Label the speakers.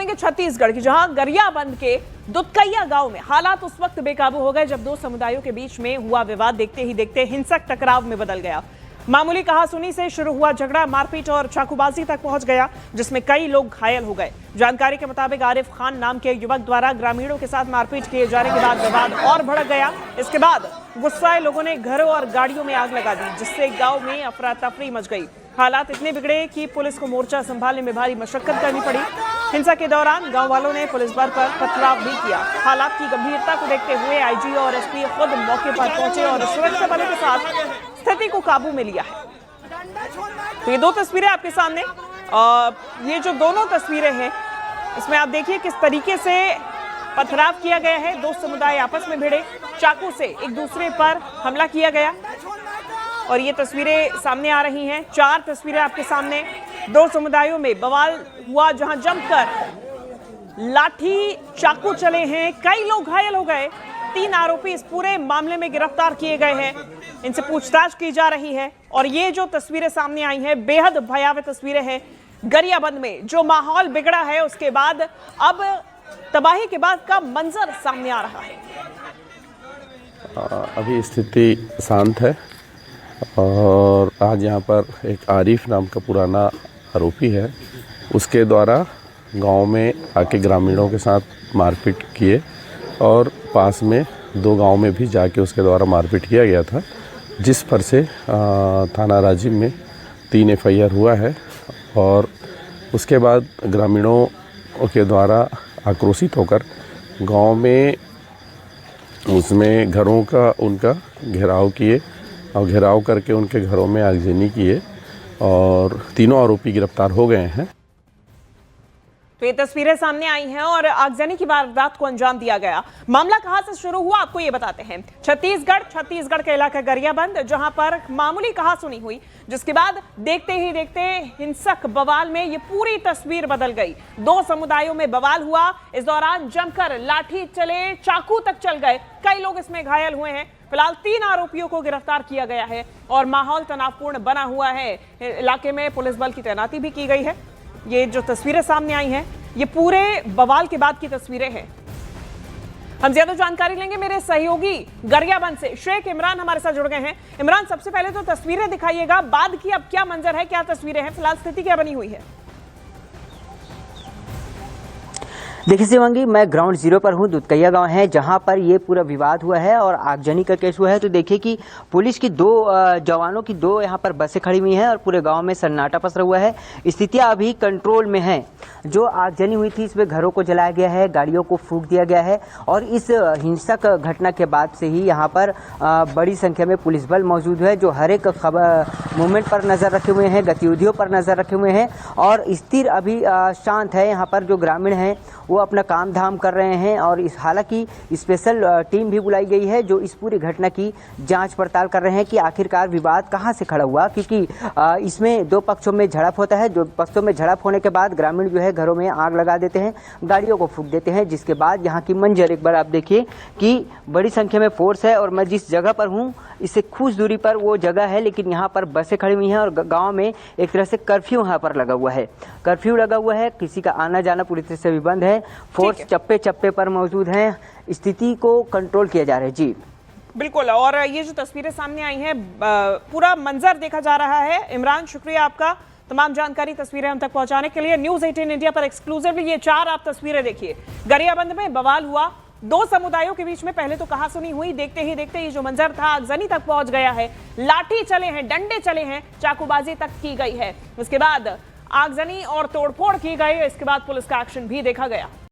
Speaker 1: लेंगे छत्तीसगढ़ की, जहां गरियाबंद के दुधकैया गांव में हालात उस वक्त बेकाबू हो गए जब दो समुदायों के बीच में हुआ विवाद देखते ही देखते हिंसक टकराव में बदल गया। मामूली कहासुनी से शुरू हुआ झगड़ा मारपीट और चाकूबाजी तक पहुंच गया, जिसमें कई लोग घायल हो गए। जानकारी के मुताबिक आरिफ खान नाम के युवक द्वारा ग्रामीणों के साथ मारपीट किए जाने के बाद विवाद और भड़क गया। इसके बाद गुस्साए लोगों ने घरों और गाड़ियों में आग लगा दी, जिससे गांव में अफरा तफरी मच गई। हालात इतने बिगड़े कि पुलिस को मोर्चा संभालने में भारी मशक्कत करनी पड़ी। हिंसा के दौरान गांव वालों ने पुलिस बल पर पथराव भी किया। हालात की गंभीरता को देखते हुए आईजी और एसपी खुद मौके पर पहुंचे और सुरक्षा बलों के साथ स्थिति को काबू में लिया है। तो ये दो तस्वीरें आपके सामने, ये जो दोनों तस्वीरें हैं इसमें आप देखिए किस तरीके से पथराव किया गया है। दो समुदाय आपस में भिड़े, चाकू से एक दूसरे पर हमला किया गया और ये तस्वीरें सामने आ रही हैं। चार तस्वीरें आपके सामने, दो समुदायों में बवाल हुआ जहां जमकर लाठी चाकू चले हैं, कई लोग घायल हो गए। 3 आरोपी इस पूरे मामले में गिरफ्तार किए गए हैं, इनसे पूछताछ की जा रही है। और ये जो तस्वीरें सामने आई हैं बेहद भयावह तस्वीरें हैं। गरियाबंद में जो माहौल बिगड़ा है उसके बाद अब तबाही के बाद का मंजर सामने आ रहा है।
Speaker 2: अभी स्थिति शांत है और आज यहाँ पर एक आरिफ नाम का पुराना आरोपी है, उसके द्वारा गांव में आके ग्रामीणों के साथ मारपीट किए और पास में 2 गांव में भी जाके उसके द्वारा मारपीट किया गया था, जिस पर से थाना राजिम में 3 FIR हुआ है। और उसके बाद ग्रामीणों के द्वारा आक्रोशित होकर गांव में उसमें घरों का उनका घेराव किए और घेराव करके उनके घरों में आगजनी किए और 3 आरोपी गिरफ्तार हो गए हैं।
Speaker 1: तो ये तस्वीरें सामने आई हैं और आगजनी की वारदात को अंजाम दिया गया। मामला कहां से शुरू हुआ आपको ये बताते हैं। छत्तीसगढ़ के इलाका गरियाबंद, जहां पर मामूली कहासुनी हुई, जिसके बाद देखते ही देखते हिंसक बवाल में ये पूरी तस्वीर बदल गई। 2 समुदायों में बवाल हुआ, इस दौरान जमकर लाठी चले, चाकू तक चल गए, कई लोग इसमें घायल हुए हैं। फिलहाल 3 आरोपियों को गिरफ्तार किया गया है और माहौल तनावपूर्ण बना हुआ है। इलाके में पुलिस बल की तैनाती भी की गई है। ये जो तस्वीरें सामने आई हैं ये पूरे बवाल के बाद की तस्वीरें हैं। हम ज्यादा जानकारी लेंगे मेरे सहयोगी गरियाबंद से शेख इमरान हमारे साथ जुड़ गए हैं। इमरान, सबसे पहले तो तस्वीरें दिखाइएगा, बाद की अब क्या मंजर है, क्या तस्वीरें हैं, फिलहाल स्थिति क्या बनी हुई है?
Speaker 3: देखिए शिवांगी, मैं ग्राउंड 0 पर हूँ। दुधकैया गांव है जहां पर ये पूरा विवाद हुआ है और आगजनी का केस हुआ है। तो देखिए कि पुलिस की 2 जवानों की 2 यहां पर बसें खड़ी हुई हैं और पूरे गांव में सन्नाटा पसरा हुआ है। स्थितियां अभी कंट्रोल में हैं। जो आगजनी हुई थी इसमें घरों को जलाया गया है, गाड़ियों को फूंक दिया गया है और इस हिंसक घटना के बाद से ही यहाँ पर बड़ी संख्या में पुलिस बल मौजूद है, जो हर एक मूवमेंट पर नजर रखे हुए हैं, गतिविधियों पर नजर रखे हुए हैं और स्थिर अभी शांत है। यहाँ पर जो ग्रामीण हैं वो अपना काम धाम कर रहे हैं और इस हालांकि स्पेशल टीम भी बुलाई गई है जो इस पूरी घटना की जांच पड़ताल कर रहे हैं कि आखिरकार विवाद कहां से खड़ा हुआ, क्योंकि इसमें 2 पक्षों में झड़प होता है। 2 पक्षों में झड़प होने के बाद ग्रामीण जो है घरों में आग लगा देते हैं, गाड़ियों को फूंक देते हैं, जिसके बाद यहाँ की मंजर एक बार आप देखिए कि बड़ी संख्या में फोर्स है। और मैं जिस जगह पर हूँ इससे कुछ दूरी पर वो जगह है, लेकिन यहाँ पर बसें खड़ी हुई हैं और गाँव में एक तरह से कर्फ्यू यहाँ पर लगा हुआ है। कर्फ्यू लगा हुआ है, किसी का आना जाना पूरी तरह से भी बंद है। फोर्स चप्पे चप्पे पर मौजूद हैं, स्थिति को कंट्रोल किया जा रहा है। जी
Speaker 1: बिल्कुल, और ये जो तस्वीरें सामने आई हैं पूरा मंजर देखा जा रहा है। इमरान, शुक्रिया आपका तमाम जानकारी, तस्वीरें हम तक पहुंचाने के लिए। न्यूज़ 18 इंडिया पर एक्सक्लूसिवली ये 4 आप तस्वीरें देखिए। गरियाबंद में बवाल हुआ, 2 समुदायों के बीच में पहले तो कहासुनी हुई, देखते ही देखते ये जो मंजर था आगजनी तक पहुंच गया है। लाठी चले हैं, डंडे चले हैं, चाकूबाजी तक की गई है। उसके बाद आगजनी और तोड़फोड़ की गई, इसके बाद पुलिस का एक्शन भी देखा गया।